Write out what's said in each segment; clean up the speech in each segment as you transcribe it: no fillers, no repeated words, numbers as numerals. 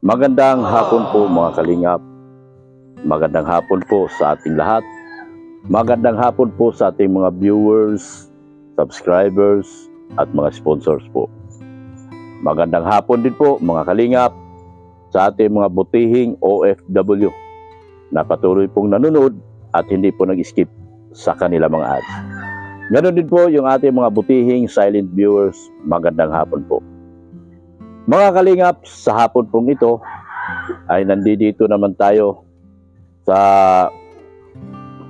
Magandang hapon po mga kalingap. Magandang hapon po sa ating lahat. Magandang hapon po sa ating mga viewers, subscribers at mga sponsors po. Magandang hapon din po mga kalingap sa ating mga butihing OFW na patuloy pong nanonood at hindi po nag-skip sa kanila mga ads. Ganon din po yung ating mga butihing silent viewers. Magandang hapon po. Mga kalingap, sa hapon pong ito ay nandito naman tayo sa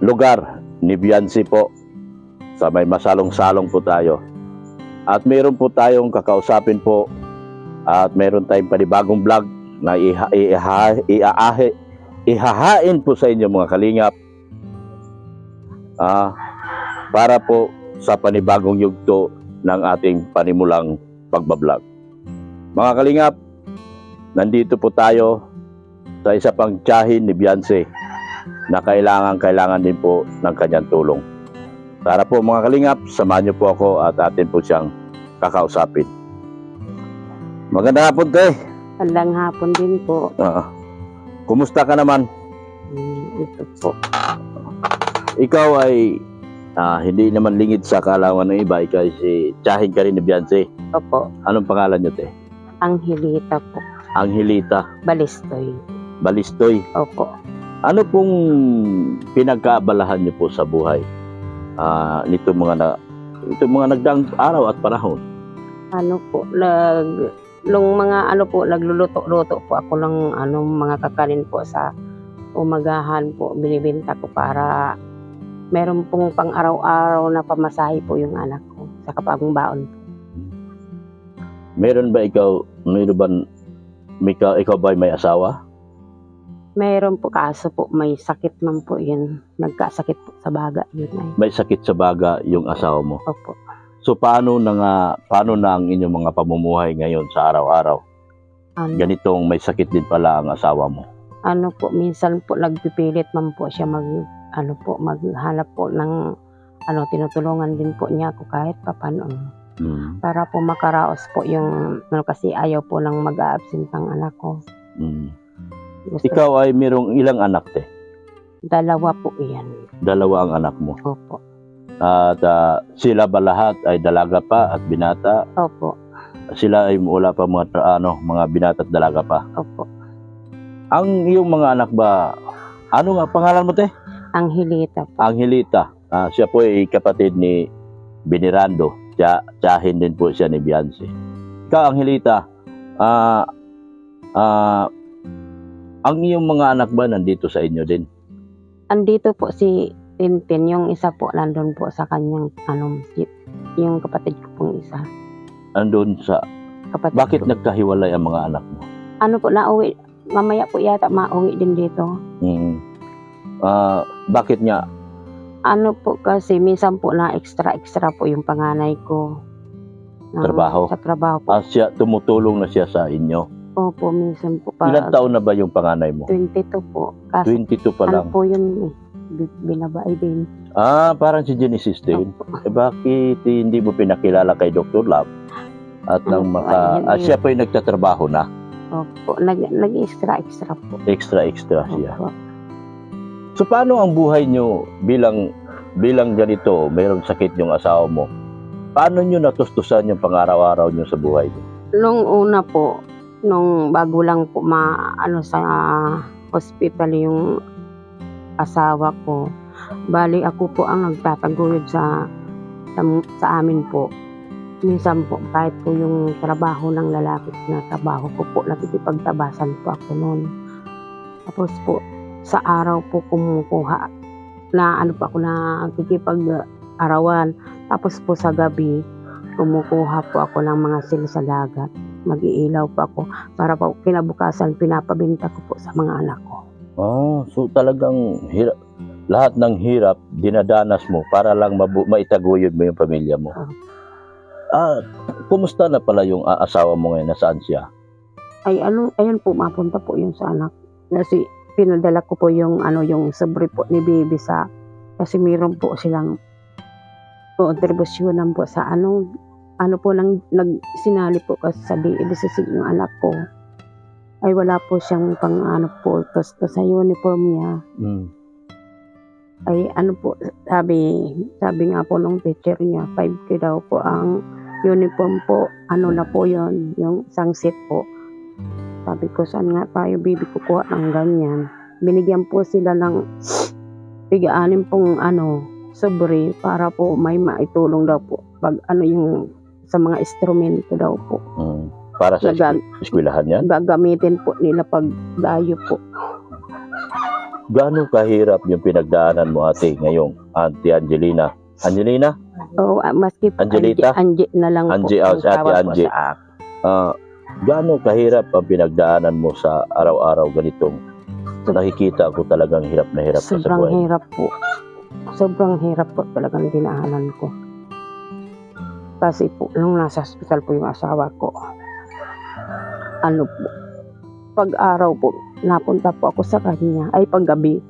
lugar ni Biancy po, sa may masalong-salong po tayo. At meron po tayong kakausapin po at meron tayong panibagong vlog na ihahain po sa inyo mga kalingap para po sa panibagong yugto ng ating panimulang pagbablog. Mga kalingap, nandito po tayo sa isa pang tiyahin ni Biancy na kailangan din po ng kanyang tulong. Tara po mga kalingap, samahan niyo po ako at atin po siyang kakausapin. Magandang hapon, te. Magandang hapon din po. Kumusta ka naman? Ito po. Ikaw ay hindi naman lingid sa kaalaman ng iba. Ikaw si tiyahin ka rin ni Biancy. Opo. Anong pangalan niyo, te? Angelita po. Angelita Balistoy. Balistoy. Opo. Ano pong pinagkaabalahan niyo po sa buhay? Nito mga nagdaang araw at panahon. Ano po, nagluluto-luto po ako ng mga kakanin po sa umagahan po. Binibenta ko para meron pong pang araw-araw na pamasahe po yung anak ko sa kapagong baon po. Ikaw ba may asawa? Meron po, kaso po may sakit man po yun. Nagkasakit po sa baga yun ay. May sakit sa baga yung asawa mo. Opo. So paano na ang inyong mga pamumuhay ngayon sa araw-araw? Ganitong may sakit din pala ang asawa mo. Ano po, minsan po nagpipilit man po siya maghanap po ng tinutulungan din po niya ako kahit papaano. Para po makaraos po yung kasi ayaw po nang mag-a-absent ang anak ko. Ikaw ay mayroong ilang anak, te? 2 po yan. 2 ang anak mo. Opo. At sila ba lahat ay dalaga pa at binata? Opo. Sila ay wala pa mga binata at dalaga pa? Opo. Ang iyong mga anak ba, ano nga pangalan mo, te? Angelita po. Angelita. Siya po ay kapatid ni Benirando. Tiyahin din po siya ni Biancy. Ikaw, Angelita, ang iyong mga anak ba nandito sa inyo din? Andito po si Tintin, yung isa po nandun po sa kanyang yung kapatid ko pong isa. Andun sa kapatid bakit ko. Nagkahiwalay ang mga anak mo? Nauwi, mamaya po yata mauwi din dito. Bakit nga? Po kasi minsan po na extra po yung panganay ko. Trabaho? Sa trabaho po. Tumutulong na siya sa inyo? Opo, minsan po. Ilang taon na ba yung panganay mo? 22 po. Kaso, 22 pa lang? po yun binabae din. Parang si Genesis din. Bakit hindi mo pinakilala kay Dr. Love? At siya po yung nagtatrabaho na? Opo, nag-extra po. Extra siya. Opo. So paano ang buhay nyo bilang ganito, mayroong sakit yung asawa mo? Paano nyo natustusan yung pang-araw-araw nyo sa buhay nyo? Nung una po, nung bago lang po sa hospital yung asawa ko, bali ako po ang nagtataguyod sa amin po. Minsan po, kahit po yung trabaho ng lalaki na trabaho ko po, nakikipagtabasan po ako noon. Tapos po, sa araw po kumukuha na ako na nakikipag-arawan. Tapos po sa gabi, kumukuha po ako ng mga sil sa dagat. Mag-iilaw po ako para po kinabukasan pinapabenta ko po sa mga anak ko. So talagang lahat ng hirap dinadanas mo para lang maitaguyod mo yung pamilya mo. Kumusta na pala yung asawa mo ngayon? Nasaan siya? Ayun po, mapunta po yun sa anak. Kasi pinadala ko po yung sobre po ni baby kasi meron po silang kontribusyonan po sa po sinali po kasi sa DLCC yung anak ko. ay wala po siyang pang ano po, to sa uniform niya. Ay ano po, sabi nga po nung teacher niya, 5K daw po ang uniform po. Ano na po yon, yung isang set po. Sabi ko, saan nga tayo bibi kukuha ng ganyan? Binigyan po sila ng tiga-anim pong sobre para po may maitulong daw po pag yung sa mga instrumento daw po. Para sa eskwelahan yan? Gagamitin po nila pag dayo po. Gaano kahirap yung pinagdaanan mo ate ngayong Auntie Angelina? Angelina? Oo, maski Angelita? Angie na lang Angie, po. si Ate Angie. Gaano kahirap ang pinagdaanan mo sa araw-araw ganitong nakikita ko talagang hirap na hirap ka sa Sobrang buhay. hirap po. Sobrang hirap po talagang dinaanan ko. Kasi po, nung nasa hospital po yung asawa ko, pag-araw po, napunta po ako sa kanya, ay paggabi.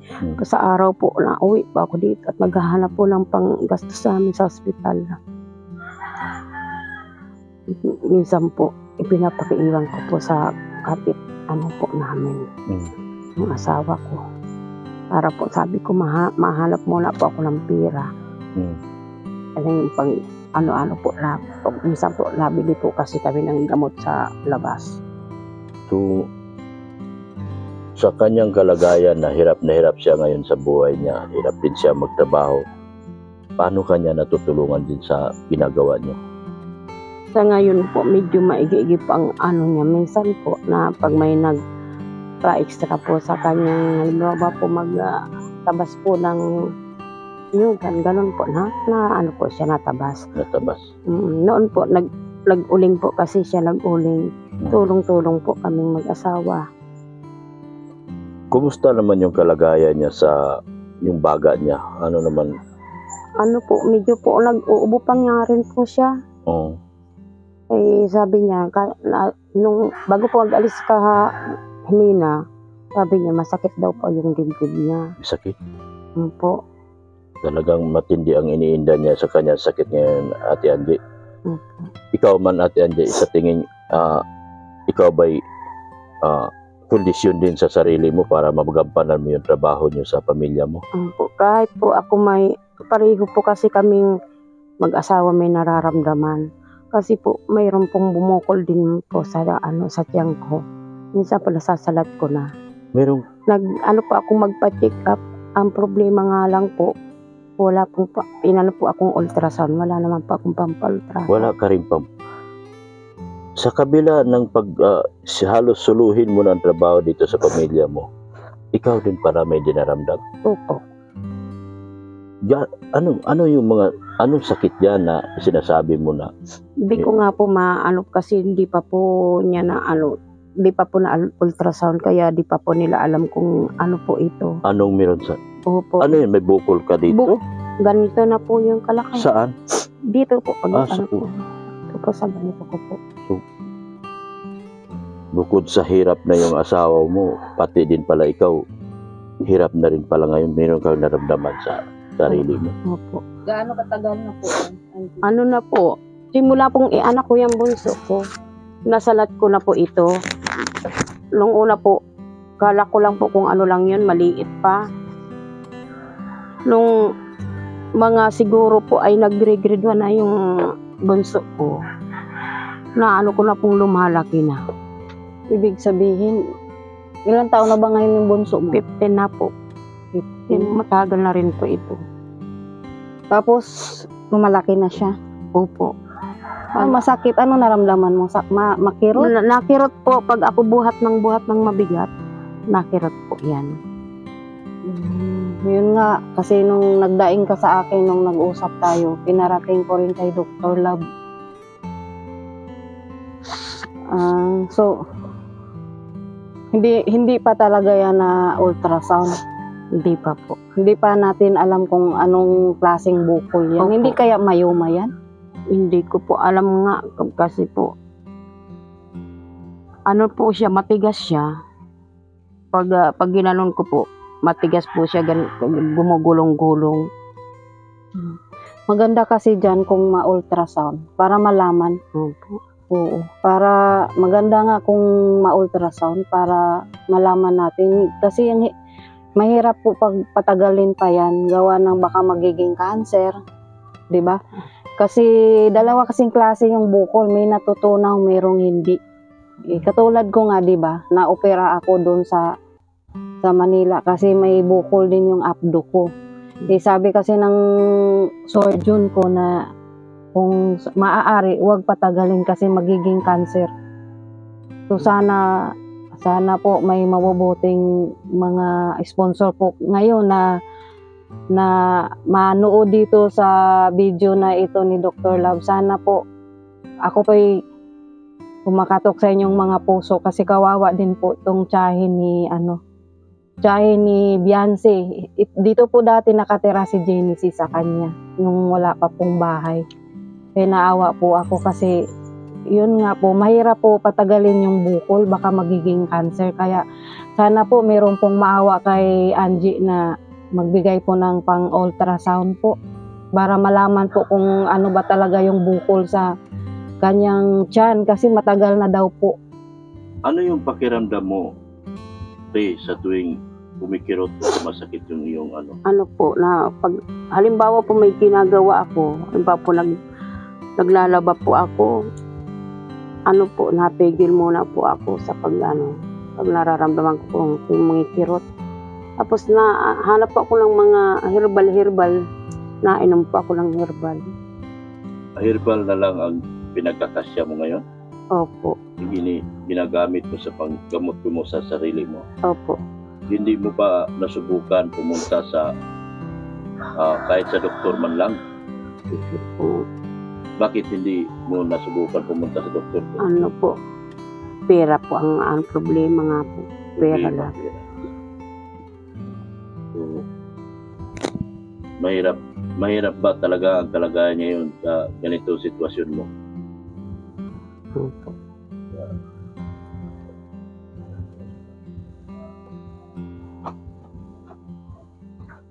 Sa araw po, nauwi po ako dito at naghahanap po ng panggastos sa amin sa hospital. Minsan po, ipinapakiiwan ko po sa kapit, po namin, yung asawa ko. Para po, sabi ko, mahanap muna po ako ng pera. Kasi yung pang, po, minsan po, nabili po kasi kami ng gamot sa labas. So, sa kanyang kalagayan na hirap siya ngayon sa buhay niya, hirap din siya magtrabaho, paano kanya natutulungan din sa ginagawa niya? Sa ngayon po, medyo maigi-igi po ang niya. Minsan po, na pag may nag-extra po sa kanyang, halimbawa po magtabas po ng yugan, ganun po na po siya natabas. Natabas. Noon po, nag-uling po kasi siya nag-uling. Tulong-tulong po kaming mag-asawa. Kumusta naman yung kalagayan niya sa yung baga niya? Ano naman? Po, medyo po nag-uubo pa nga rin po siya. Eh, sabi niya, nung bago po mag-alis hinina, sabi niya, masakit daw po yung dibdib niya. Sakit? Po. Talagang matindi ang iniinda niya sa kanya sakit ngayon, Ate Angie. Ikaw man, Ate Angie, sa tingin, ikaw ba'y kondisyon din sa sarili mo para magampanan mo yung trabaho niyo sa pamilya mo? Po, kahit po ako pareho po kasi kaming mag-asawa may nararamdaman. Kasi po, mayroon pong bumukol din po sa tiyan ko. Minsan pala sasalat ko na. Merong? Po ako magpa-check up. Ang problema nga lang po, wala pong po akong ultrasound. Wala naman po akong pampa-ultrasound. Wala ka rin sa kabila ng halos suluhin mo ng trabaho dito sa pamilya mo, ikaw din para may dinaramdam? Opo. Ano yung anong sakit yan na sinasabi mo na? Hindi ko nga po kasi hindi pa po niya hindi pa po na ultrasound, kaya di pa po nila alam kung ano po ito. Anong meron sa? Opo. Ano yun, may bukol ka dito? Ganito na po yung kalaki. Saan? Dito po. Po. Ito po sa ganito ko po. So, bukod sa hirap na yung asawa mo, pati din pala ikaw, hirap na rin pala ngayon, meron kang naramdaman sa sarili mo. Opo. Gaano katagal na po? Na po, simula pong anak ko yung bunso ko, nasalat ko na po ito. Nung una po, kala ko lang po kung ano lang yun, maliit pa. Nung mga siguro po ay nag-grade 1 na yung bunso ko, na ko na pong lumalaki na. Ibig sabihin, ilang taon na ba ngayon yung bunso mo? 15 na po. 15, matagal na rin po ito. Tapos, lumalaki na siya. Opo. Masakit, ano naramdaman mo? Makirot? Nakirot po, pag ako buhat ng mabigat, nakirot po yan. Yun nga, kasi nung nagdaing ka sa akin, nung nag-usap tayo, pinarating ko rin kay Dr. Love. So, hindi pa talaga yan na ultrasound. Hindi pa po. Hindi pa natin alam kung anong klaseng bukol yan. Opo. Hindi kaya mayoma yan? Hindi ko po alam nga kasi po siya, matigas siya. Pag ginanon ko po, matigas po siya, gumugulong-gulong. Maganda kasi dyan kung ma-ultrasound para malaman. Opo. Oo. Para maganda nga kung ma-ultrasound para malaman natin. Kasi mahirap po pag patagalin pa yan. Gawa ng baka magiging cancer. 'Di ba? Kasi dalawa kasing klase yung bukol. May natutunaw, mayroong hindi. Katulad ko nga, 'di ba? Na-opera ako doon sa Manila kasi may bukol din yung abdo ko. Sabi kasi ng surgeon ko na kung maaari, huwag patagalin kasi magiging cancer. So sana po may mabubuting mga sponsor po ngayon na manood dito sa video na ito ni Dr. Love. Sana po ako po'y kumakatok sa inyong mga puso kasi kawawa din po itong tiyahin ni Beyonce. Dito po dati nakatira si Genesis sa kanya nung wala pa pong bahay. Kaya naawa po ako kasi yun nga po, mahirap po patagalin yung bukol, baka magiging cancer. Kaya sana po meron pong maawa kay Angie na magbigay po ng pang-ultrasound po para malaman po kung ano ba talaga yung bukol sa kanyang tiyan kasi matagal na daw po. Ano yung pakiramdam mo, sa tuwing kumikirot o masakit yung iyong ano? Ano po, na pag halimbawa po may ginagawa ako, halimbawa po naglalaba po ako, ano po, napigil muna po ako sa pag nararamdaman ko kung kumikirot. Tapos hanap ako ng mga herbal, nainom po ako ng herbal. Herbal na lang ang pinagkakasya mo ngayon? Opo. Ginagamit mo sa panggamot mo sa sarili mo? Opo. Hindi mo pa nasubukan pumunta sa kahit sa doktor man lang? Bakit hindi mo nasubukan pumunta sa doktor? Ano po, pera po ang problema nga po. Pera lang. So, mahirap ba talaga ang kalagayan ngayon sa ganito sitwasyon mo? Opo.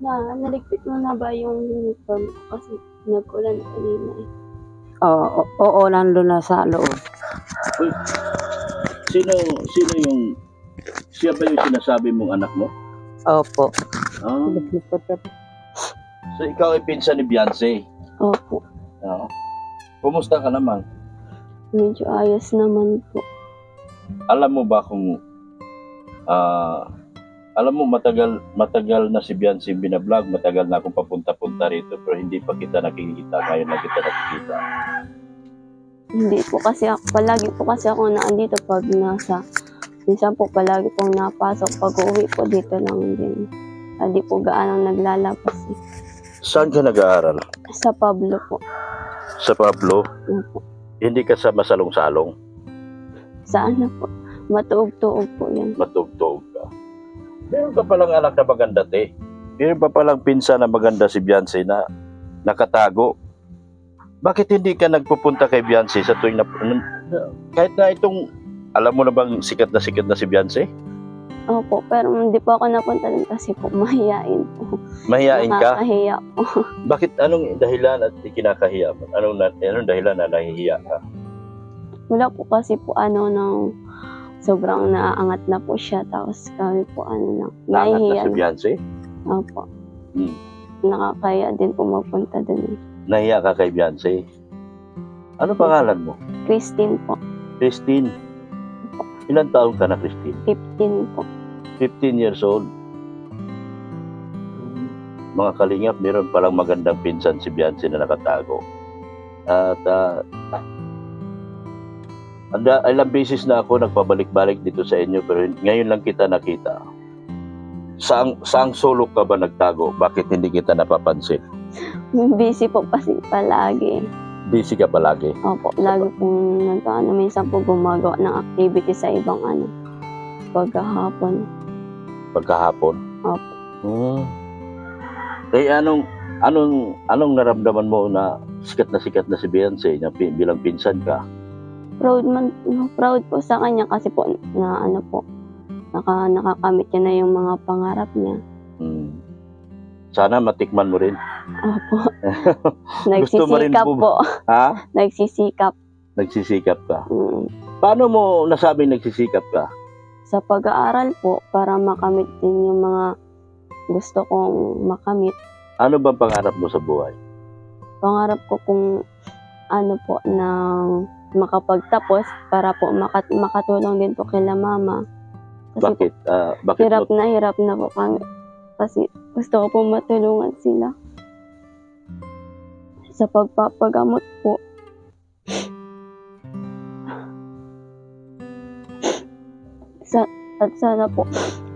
Naligpit mo na ba yung uniform ko kasi nag-ulan kanina eh. Oo, nandun na sa loob. Uy, siya ba yung sinasabi mong anak mo? Opo. Ah, so ikaw ay pinsan ni Beyonce? Opo. Oo. Kumusta ka naman? Medyo ayos naman po. Alam mo ba kung alam mo matagal na si Beyonce binablog, matagal na akong papunta-punta rito pero hindi pa kita nakikita, ngayon na kita nakikita. Hindi po kasi ako, palagi po kasi ako naandito pag minsan po palagi pong napasok, pag uwi po dito lang din. Hindi po gaano naglalabas eh. Saan ka nag-aaral? Sa Pablo po. Sa Pablo? Opo. Hindi ka sa masalong-salong? Sa ano po, matuog-tuog po yan. Matugtog ka. Meron ka palang anak na maganda, te. Meron pa palang pinsan na maganda si Beyonce na nakatago. Bakit hindi ka nagpupunta kay Beyonce sa tuwing kahit na itong, alam mo na bang sikat na si Beyonce? Opo, pero hindi po ako napunta din kasi po mahihain po. Mahihain ka? Nakakahiya po. Bakit anong dahilan at kinakahiya mo? Anong dahilan na nahihiya ka? Wala po kasi po sobrang naaangat na po siya. Tapos kami po Naangat nahihiya. na si Beyonce? Opo. Hmm. Nakakaya din po mapunta dun eh. Nahiya ka kay Beyonce? Ano pangalan mo? Christine po. Christine. Ilan taon ka na, Christine? 15 po. 15 years old. Mga kalingap, meron palang magandang pinsan si Beyonce na nakatago. At ilang beses na ako nagpabalik-balik dito sa inyo pero ngayon lang kita nakita. Saang sulok ka ba nagtago? Bakit hindi kita napapansin? Busy po kasi palagi. Busy ka palagi. Opo, lagi pong minsan po gumagawa ng activity sa ibang pagkahapon. Pagkahapon? Opo. Kaya anong naramdaman mo na sikat na si Beyonce na bilang pinsan ka? Proud po sa kanya kasi po nakakamit niya na yung mga pangarap niya. Sana matikman mo rin. Opo. Gusto mo rin Nagsisikap po. Ha? Nagsisikap. Nagsisikap ka. Mm. Paano mo nasabing nagsisikap ka? Sa pag-aaral po, para makamit din yung mga gusto kong makamit. Ano bang pangarap mo sa buhay? Pangarap ko kung ano po, na makapagtapos para po makatulong din po kila mama. Kasi Bakit? Bakit hirap na po kami. Kasi gusto ko po matulungan sila. Sa pagpapagamot po. At sana po,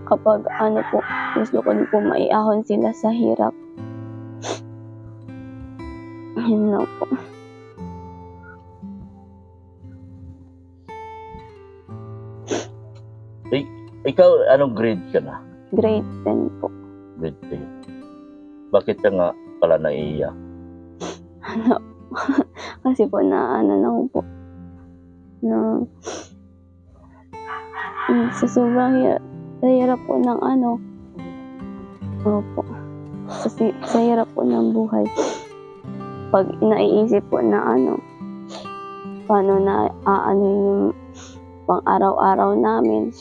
kapag ano po, gusto ko din po maiahon sila sa hirap. Yun lang po. Ikaw, anong grade ka na? Grade 10 po. Grade 10. Bakit ka nga pala naiiyak? Kasi po na ano lang po. Na sa sobrang hirap po ng ano. Opo. Kasi sa hirap po ng buhay. Pag naiisip po na ano, paano na ano yung pang araw-araw namin.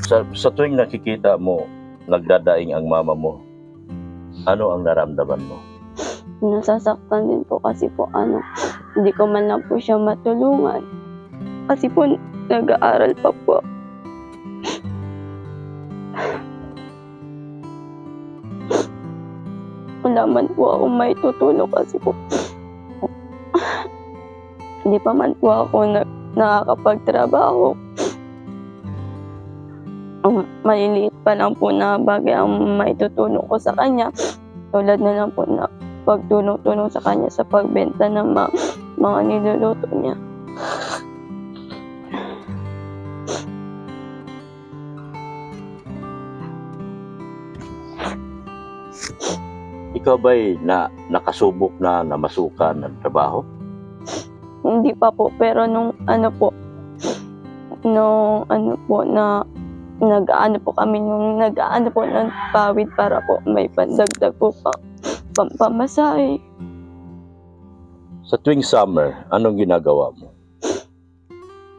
Sa tuwing nakikita mo, nagdadaing ang mama mo, ano ang naramdaman mo? Nasasaktan din po kasi po ano, hindi ko man lang po siya matulungan. Kasi po nag-aaral pa po. Wala man po ako may tutulong kasi po hindi pa man po ako nakakapagtrabaho. Maliliit pa lang po na bagay ang maitutulong ko sa kanya. Tulad na lang po na pagtulong-tulong sa kanya sa pagbenta ng mga niluluto niya. Ikaw ba'y nakasubok na namasukan ng trabaho? Hindi pa po, pero nung ano po na nag-aano po kami nung nag-aano po ng pawid para po may pandagdag po pamasahe. Sa tuwing summer, anong ginagawa mo?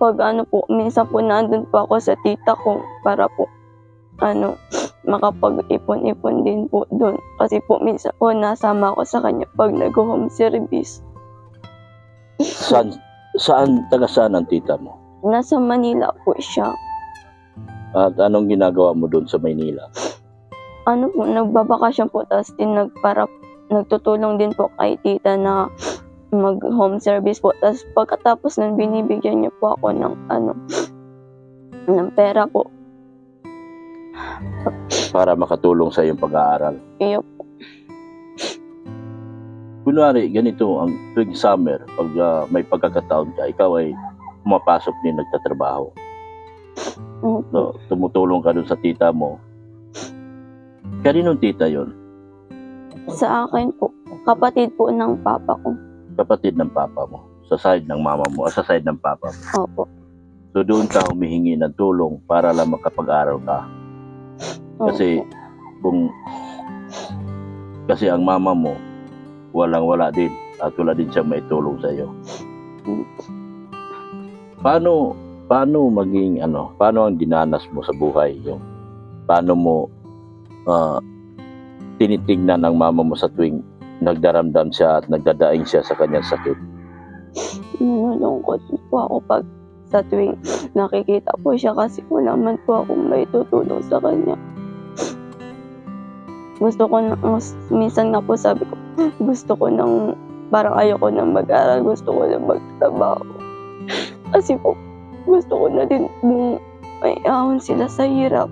Pag ano po, minsan po nandun po ako sa tita ko para po makapag-ipon-ipon din po doon. Kasi po minsan po nasama ako sa kanya pag nag-home service. Taga saan ang tita mo? Nasa Manila po siya. At anong ginagawa mo doon sa Maynila? Ano po, nagbabakasyon po, tapos din nagtutulong din po kay tita na mag-home service po. Tapos pagkatapos nun, binibigyan niya po ako ng ng pera po. Para makatulong sa iyong pag-aaral. Iyo po. Kunwari, ganito, ang tuwing summer, pag may pagkakataon ka, ikaw ay pumapasok din nagtatrabaho. So, tumutulong ka dun sa tita mo. Kaninong tita yon? Sa akin po, kapatid po ng papa ko. Kapatid ng papa mo. Sa side ng mama mo, sa side ng papa mo. Opo. So, doon ka humihingi ng tulong para lang makapag-aral ka. Kasi, kasi ang mama mo, walang-wala din. At wala din siya may tulong sa iyo. Paano maging paano ang dinanas mo sa buhay? Paano mo tinitignan ang mama mo sa tuwing nagdaramdam siya at nagdadaing siya sa kanyang sakit? Nalulungkot po ako pag sa tuwing nakikita po siya kasi wala man po akong may tutulong sa kanya. Gusto ko minsan nga po sabi ko, gusto ko parang ayoko na mag-aral, gusto ko na magtrabaho. Kasi po, gusto ko na din may ahon sila sa hirap.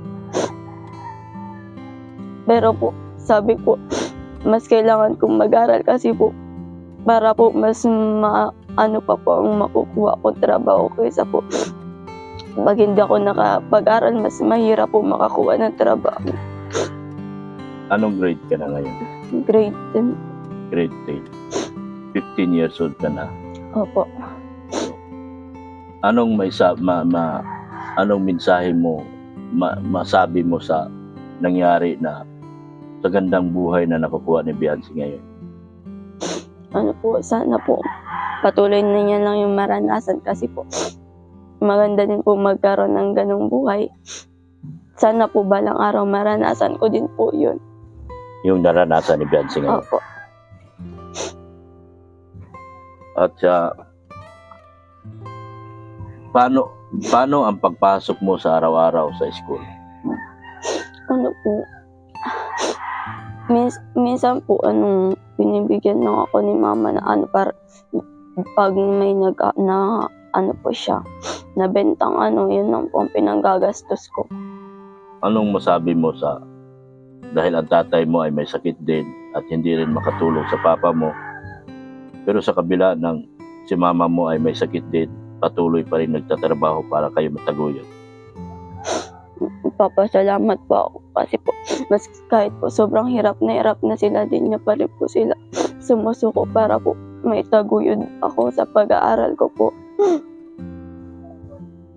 Pero po, sabi ko, mas kailangan kong mag-aral kasi po, para po mas pa po ang makukuha kong trabaho kaysa po pag hindi ako nakapag-aral, mas mahirap po makakuha ng trabaho. Anong grade ka na ngayon? Grade 10. Grade 10. 15 years old ka na. Opo. Anong anong mensahe mo masabi mo sa nangyari na sa gandang buhay na nakukuha ni Biancy ngayon? ano po, sana po patuloy na niya lang yung maranasan kasi po maganda din po magkaroon ng ganong buhay. Sana po balang araw maranasan ko din po yun. Yung naranasan ni Biancy ngayon. Opo. At paano ang pagpasok mo sa araw-araw sa school? Ano po, minsan po, binibigyan lang ako ni mama na para pag may ano po siya, nabentang yun lang po ang pinanggagastos ko. Anong masabi mo dahil ang tatay mo ay may sakit din at hindi rin makatulong sa papa mo, pero sa kabila ng si mama mo ay may sakit din, patuloy pa rin nagtatrabaho para kayo mataguyod? Papasalamat po ako kasi po, mas kahit po sobrang hirap na sila din niya pa rin po sila sumusuko para po may taguyod ako sa pag-aaral ko po.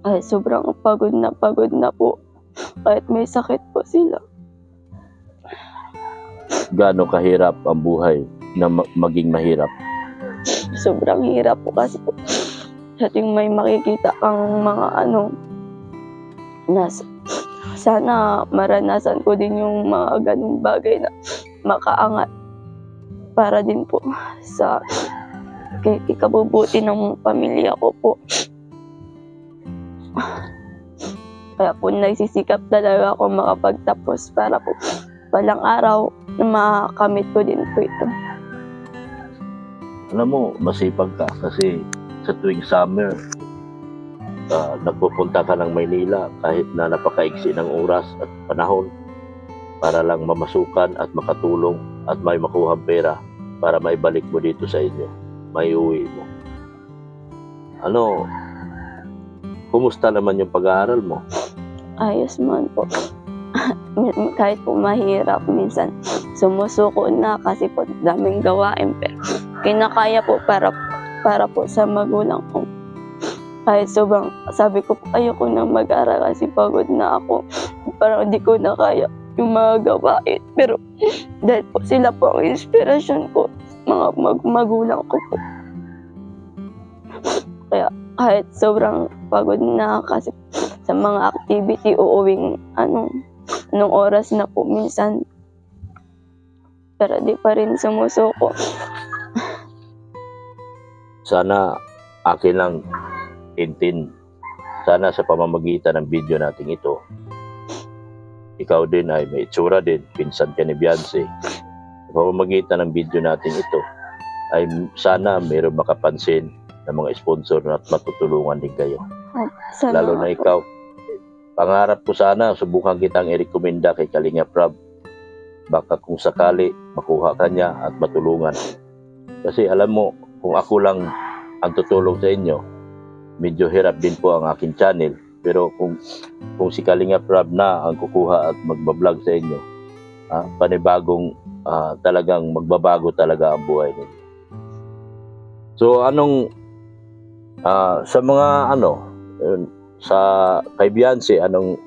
Ay, sobrang pagod na po kahit may sakit po sila. Gaano kahirap ang buhay na maging mahirap? Sobrang hirap po kasi po sa ting may makikita kang mga sana maranasan ko din yung mga ganung bagay na makaangat para din po sa ikabubuti ng pamilya ko po. Kaya po nagsisikap talaga ako makapagtapos para po balang araw makamit ko din po ito. Alam mo, masipag ka kasi sa tuwing summer, nagpupunta ka ng Maynila kahit na napakaiksi ng oras at panahon para lang mamasukan at makatulong at may makuha pera para maibalik mo dito sa inyo, may uwi mo. Kumusta naman yung pag-aaral mo? Ayos man po. Kahit po mahirap minsan, sumusuko na kasi po daming gawain, pero kinakaya po para po sa magulang ko. Kahit sobrang, sabi ko po, ayoko nang mag-aral kasi pagod na ako. Parang hindi ko na kaya yung mga gawain. Pero dahil po sila po ang inspirasyon ko, mga magulang ko po. Kaya kahit sobrang pagod na kasi sa mga activity, uuwing nung oras na po minsan. Pero di pa rin sumusuko. Sana akin lang sana sa pamamagitan ng video natin ito, ikaw din ay may itsura din, pinsan ka ni Biancy. Sa pamamagitan ng video natin ito, ay sana mayroon makapansin ng mga sponsor at matutulungan din kayo. Sana Lalo na ikaw. Pangarap ko sana, subukan kitang i-recommenda kay Kalinga Prab. Baka kung sakali, makuha ka niya at matulungan. Kasi alam mo, kung ako lang ang tutulong sa inyo, medyo hirap din po ang aking channel. Pero kung si Kalinga Prab na ang kukuha at magbablog sa inyo, panibagong talagang magbabago talaga ang buhay ninyo. So sa mga sa kay Biancy, anong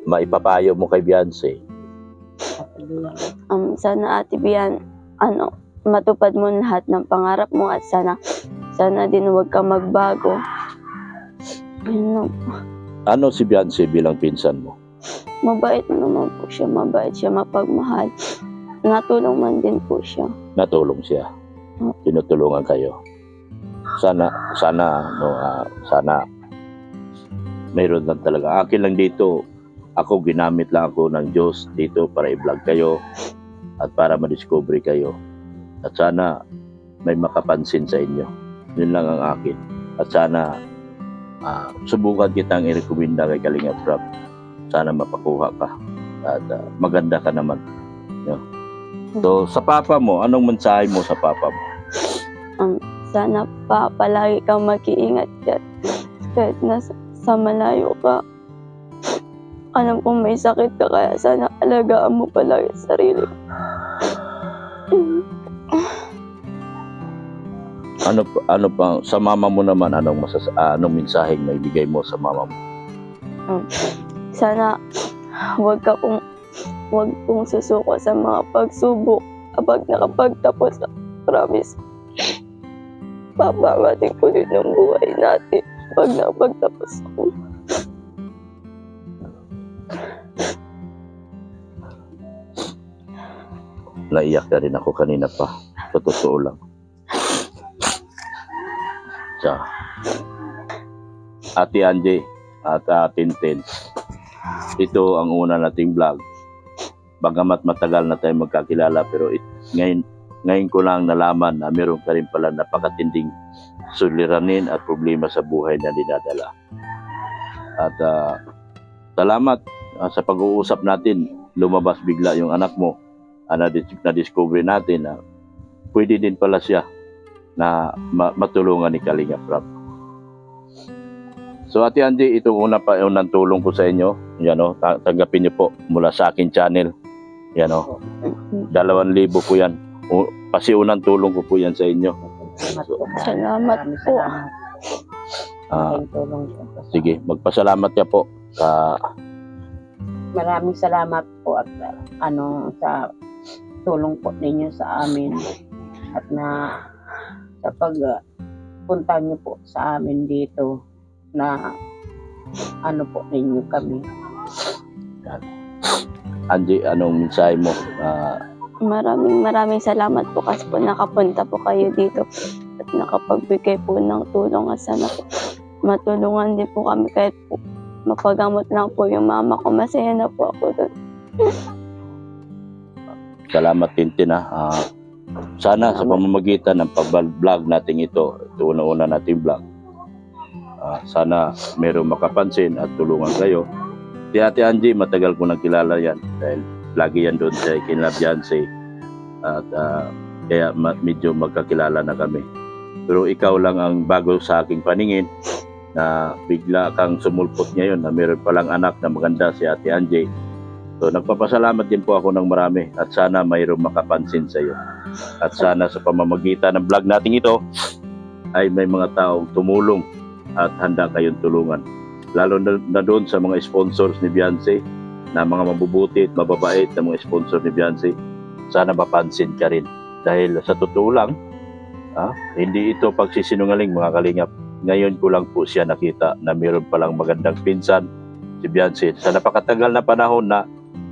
maipapayo mo kay Biancy? Sana Ate Bian, matupad mo lahat ng pangarap mo at sana din huwag ka magbago. Yun lang. Ano si Biancy bilang pinsan mo? Mabait naman po siya, mapagmahal. Natulong man din po siya. Natulong siya. Tinutulungan kayo. Sana mayroon lang talaga. Akin lang dito, ginamit lang ako ng Diyos dito para i-vlog kayo at para ma-discover kayo. At sana may makapansin sa inyo. Yun lang ang akin. At sana subukan kitang i-recommenda kay Kalinga Prab. Sana mapakuha ka. At maganda ka naman. So, sa papa mo, anong mensahe mo sa papa mo? Sana palagi kang mag-iingat yan. Kahit nasa malayo ka. Alam kong may sakit ka, kaya sana alagaan mo palagi sarili. Ano pa sa mama mo naman, anong mensaheng may bigay mo sa mama mo? Sana wag pong susuko sa mga pagsubok kapag nakapagtapos. Promise. paparating ulit ng buhay natin pag napagtapos ko. Naiyak na rin ako kanina pa. Sa totoo lang. Ate Angie at Tintin, ito ang una nating vlog. Bagamat matagal na tayo magkakilala, pero ngayon ko lang nalaman na meron ka rin pala napakatinding suliranin at problema sa buhay na dinadala. At salamat sa pag-uusap natin, lumabas bigla yung anak mo. Na-discover natin na pwede din pala siya na matulungan ni Kalinga Prab. So Ate Angie, ito unang tulong ko sa inyo. Yan o, tanggapin niyo po mula sa akin channel. Yan o, 2,000 po yan. Kasi unang tulong ko po yan sa inyo. Salamat po. Sige, magpasalamat niya po. Maraming salamat po at sa tulong po ninyo sa amin at sa pagpunta niyo po sa amin dito na po ninyo kami. Angie, anong mensahe mo? Maraming salamat po kasi po nakapunta po kayo dito at nakapagbigay po ng tulong at sana po matulungan din po kami kahit po mapagamot lang po yung mama ko. Masaya na po ako doon. Salamat Tintin sana sa pamamagitan ng pag-vlog natin ito una-una nating vlog, sana meron makapansin at tulungan kayo. Si Ate Angie, matagal ko nang kilala yan dahil lagi yan doon sa kina Beyonce at kaya medyo magkakilala na kami. Pero ikaw lang ang bago sa aking paningin na bigla kang sumulpot ngayon na meron palang anak na maganda si Ate Angie. So nagpapasalamat din po ako ng marami at sana mayroong makapansin sa iyo. At sana sa pamamagitan ng vlog natin ito ay may mga taong tumulong at handa kayong tulungan. Lalo na doon sa mga sponsors ni Beyonce na mga mabubuti at mababait na mga sponsor ni Beyonce, sana mapansin ka rin. Dahil sa totoo lang, hindi ito pagsisinungaling mga kalingap. Ngayon ko lang po siya nakita na mayroon palang magandang pinsan si Beyonce. Sa napakatagal na panahon na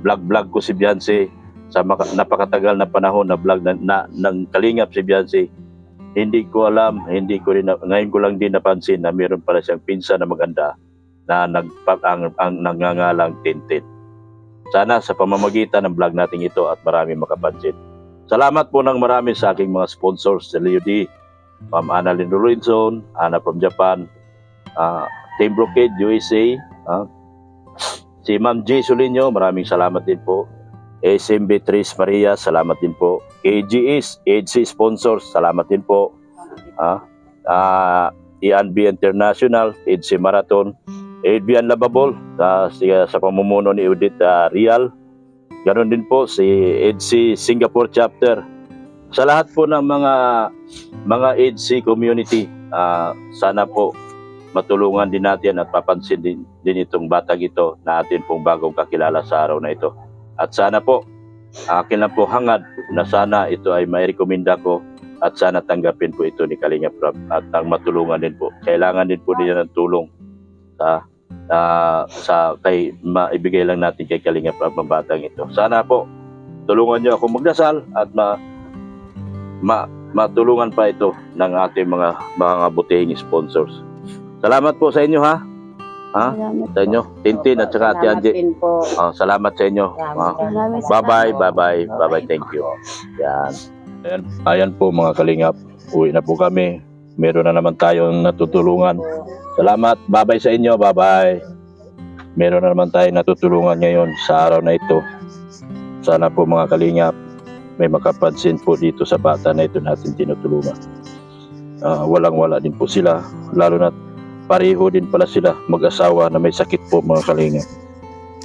vlog ko si Beyonce, sa napakatagal na panahon na vlog ng kalingap si Beyonce, hindi ko alam, ngayon ko lang din napansin na mayroon pala siyang pinsan na maganda na nangangalang Tintin. Sana sa pamamagitan ng vlog natin ito at marami makapansin. Salamat po ng marami sa aking mga sponsors, sa Leo D, Ma'am Annalyn Lorenzo, Anna from Japan, Team Brocade USA, si Ma'am J. Solinio, maraming salamat din po. SMB Tris Maria, salamat din po. KGS, EDC Sponsors, salamat din po. ENB International, EDC Marathon, Adrian Lababol, sa pamumuno ni Edith Rial. Ganon din po si EDC Singapore Chapter. Sa lahat po ng mga EDC community, sana po matulungan din natin at papansin din itong batang ito na atin pong bagong kakilala sa araw na ito. At sana po, akin lang po hangad na sana ito ay may rekomenda ko at sana tanggapin po ito ni Kalinga Prab at ang matulungan din po. Kailangan din po niya ng tulong maibigay lang natin kay Kalinga Prab ang batang ito. Sana po, tulungan niyo ako magdasal at matulungan pa ito ng ating mga butihing sponsors. Salamat po sa inyo Salamat sa inyo, Tintin at saka Ate Angie. Salamat sa inyo. Bye-bye. Thank you. Yan. Ayan po mga kalingap. Uwi na po kami. Meron na naman tayong natutulungan. Salamat. Bye-bye sa inyo. Bye-bye. Meron na naman tayong natutulungan ngayon sa araw na ito. Sana po mga kalingap, may makapansin po dito sa bata na ito natin tinutulungan. Walang-wala din po sila. Lalo na pareho din pala sila mag-asawa na may sakit po mga kalingap.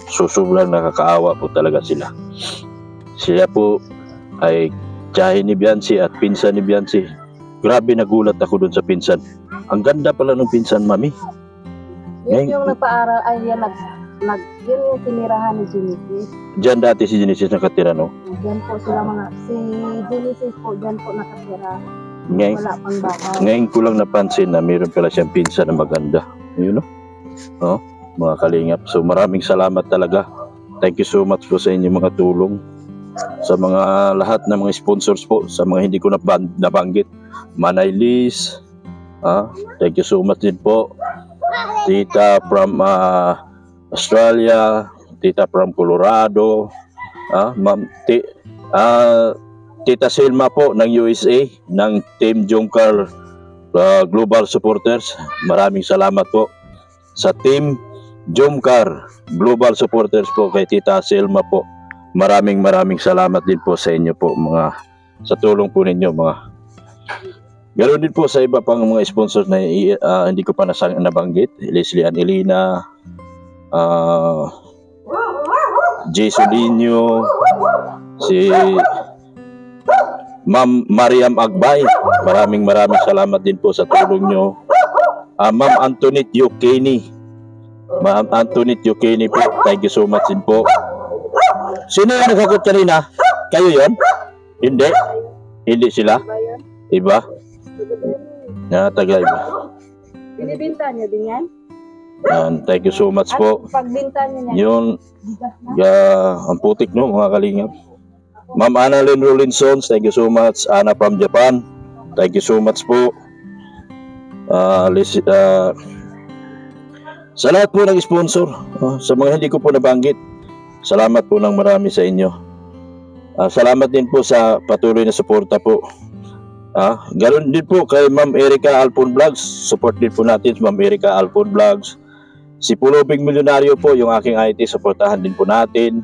Sobrang nakakaawa po talaga sila. Siya po ay tiyahin ni Beyonce at pinsan ni Beyonce. Grabe, nagulat ako dun sa pinsan. Ang ganda pala ng pinsan, mami. Yun yung nagpaaral, yun yung tinirahan ni Genesis. Diyan dati si Genesis nakatira, no? Diyan po sila si Genesis po, diyan po nakatira. Ngayon, Wala pang baka. ngayon ko lang napansin na mayroon pala siyang pinsan na maganda. Yun, no? Oh, mga kalingap. So maraming salamat talaga. Thank you so much po sa inyong mga tulong. Sa mga lahat ng mga sponsors po, sa mga hindi ko nabanggit. Manay Liz, thank you so much din po. Tita from Australia, Tita from Colorado, Ma'am Tita Selma po ng USA, ng Team Jomcar Global Supporters. Maraming salamat po sa Team Jomcar Global Supporters po kay Tita Selma po. Maraming salamat din po sa inyo po, mga sa tulong po ninyo, mga. Ganoon din po sa iba pang mga sponsors na hindi ko pa nabanggit. Leslie Ann Elina, Jay Solinio, si Ma'am Mariam Agbay. Maraming salamat din po sa tulong nyo. Ma'am Antoinette Yukeni. Ma'am Antoinette Yukeni po, thank you so much din po. Sino yung nagsagot kanina? Kayo yon? Hindi? Hindi sila? Iba? Taga iba. Binibinta niyo din yan? Yan, thank you so much po. Pagbinta niyo yan? Yun, ang putik, no, mga kalingap. Ma'am Annalyn Rollinsons, thank you so much. Anna from Japan, thank you so much po. Sa lahat po ng sponsor, sa mga hindi ko po nabanggit, salamat po ng marami sa inyo. Salamat din po sa patuloy na suporta po. Ganoon din po kay Ma'am Erica Alpon Vlogs, support din po natin Ma'am Erica Alpon Vlogs. Si Pulobing Milyonaryo po, yung aking IT, supportahan din po natin.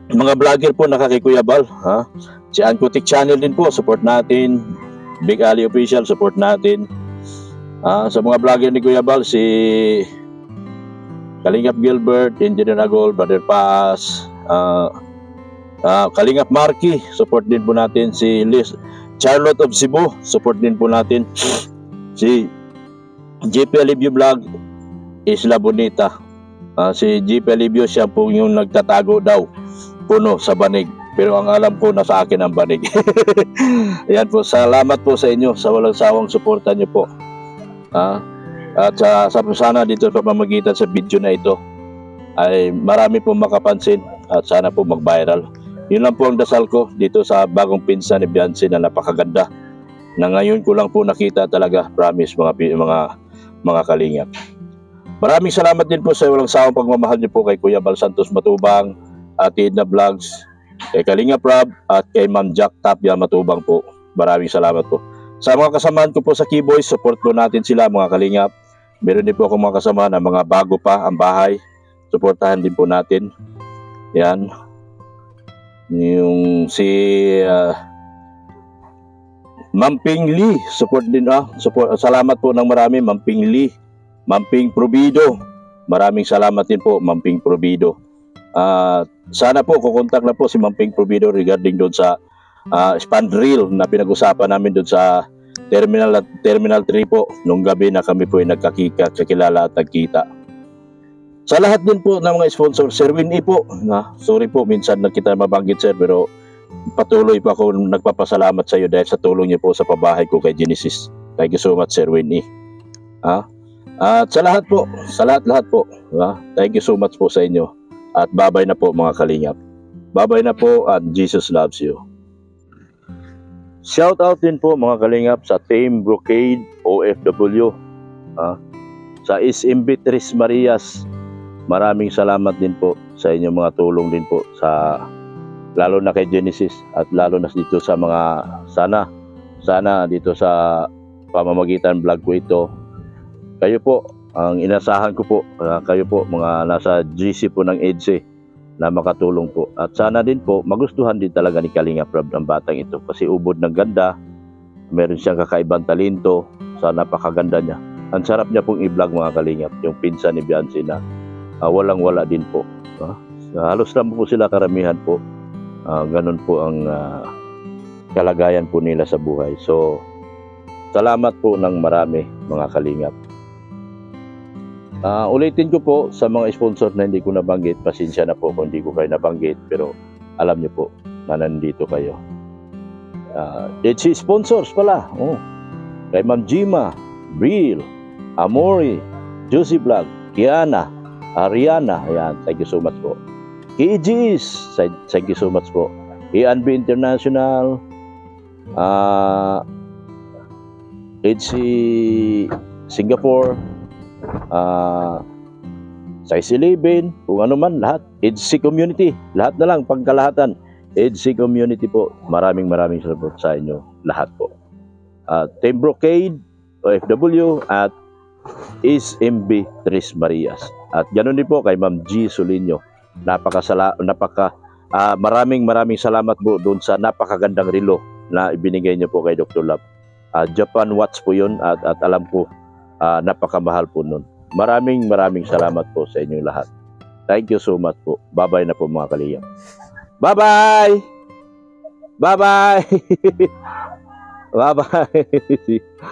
Mga vlogger po nakakikuya Bal, si Ankutik Channel din po, support natin. Big Ali Official, support natin. Sa mga vlogger ni Kuya Bal, si Kalingap Gilbert, Engineer Agol, Brother Paz, Kalingap Marky, support din po natin. Si Liz Charlotte of Cebu, support din po natin. Si JP Alivio Vlog, Isla Bonita. Si JP Alivio, siya po yung nagtatago daw puno sa banig, pero ang alam ko nasa akin ang banig. Yan po, salamat po sa inyo sa walang sawang suporta nyo po. At sana dito sa pamamagitan sa video na ito ay marami po makapansin at sana po mag-viral. Yun lang po ang dasal ko dito sa bagong pinsan ni Beyonce na napakaganda, na ngayon ko lang po nakita talaga, promise mga kalingap. Maraming salamat din po sa walang sawang pagmamahal niyo po kay Kuya Bal Santos Matubang, Ate Edna Vlogs, kay Kalingap Rob at kay Ma'am Jack Tapia Matubang po. Maraming salamat po. Sa mga kasamahan ko po sa Keyboys, support po natin sila mga kalingap. Meron din po akong mga kasama na mga bago pa ang bahay. Supportahan din po natin. Yan. Yung si Ma'am Ping Lee, support din salamat po ng marami Ma'am Ping Lee. Ma'am Ping Provido, maraming salamat din po Ma'am Ping Provido. Sana po kukontak na po si Ma'am Ping Provido regarding doon sa spandrel na pinag-usapan namin doon sa Terminal 3 po nung gabi na kami po ay kakilala at nagkita. Sa lahat din po ng mga sponsor, Sir Winnie po, sorry po minsan na kita mabanggit sir, pero patuloy pa ako nagpapasalamat sa iyo dahil sa tulong niyo po sa pabahay ko kay Genesis. Thank you so much Sir Winnie. At sa lahat po, thank you so much po sa inyo. At babay na po mga kalingap. Babay na po at Jesus loves you. Shout out din po mga kalingap sa Team Brocade OFW. Sa SMB Tres Marias, maraming salamat din po sa inyong mga tulong din po, sa lalo na kay Genesis at lalo na dito sa mga sana dito sa pamamagitan vlog ko ito. Kayo po ang inasahan ko po, kayo po mga nasa GC po ng EDSE na makatulong po. At sana din po magustuhan din talaga ni Kalingap Rob ng batang ito kasi ubod ng ganda, meron siyang kakaibang talento, sa napakaganda niya. Ang sarap niya pong i-vlog mga kalingap, yung pinsan ni Beyonce na walang wala din po. Halos lang po sila karamihan po. Ganun po ang kalagayan po nila sa buhay. So, salamat po ng marami mga kalingap. Ulitin ko po sa mga sponsor na hindi ko nabanggit, pasensya na po kung hindi ko kayo nabanggit, pero alam niyo po na nandito kayo. HC sponsors pala. Oh. Kay Ma'am Jima, Bril, Amori, Josie Vlog, Kiana, Ariana. Ayan, thank you so much po. KGs, thank you so much po. ENB International, HC Singapore, Size 11, kung ano man, lahat. HC Community, lahat na lang, pagkalahatan. HC Community po, maraming salamat sa inyo, lahat po. Team Brocade, OFW, at SMB Tres Marias. At ganoon din po kay Ma'am G. Solinio. Maraming salamat po doon sa napakagandang relo na ibinigay niyo po kay Dr. Love. Japan Watch po yun at alam ko napakamahal po nun. Maraming salamat po sa inyong lahat. Thank you so much po. Bye-bye na po mga kaliyang. Bye-bye! Bye-bye! Bye-bye!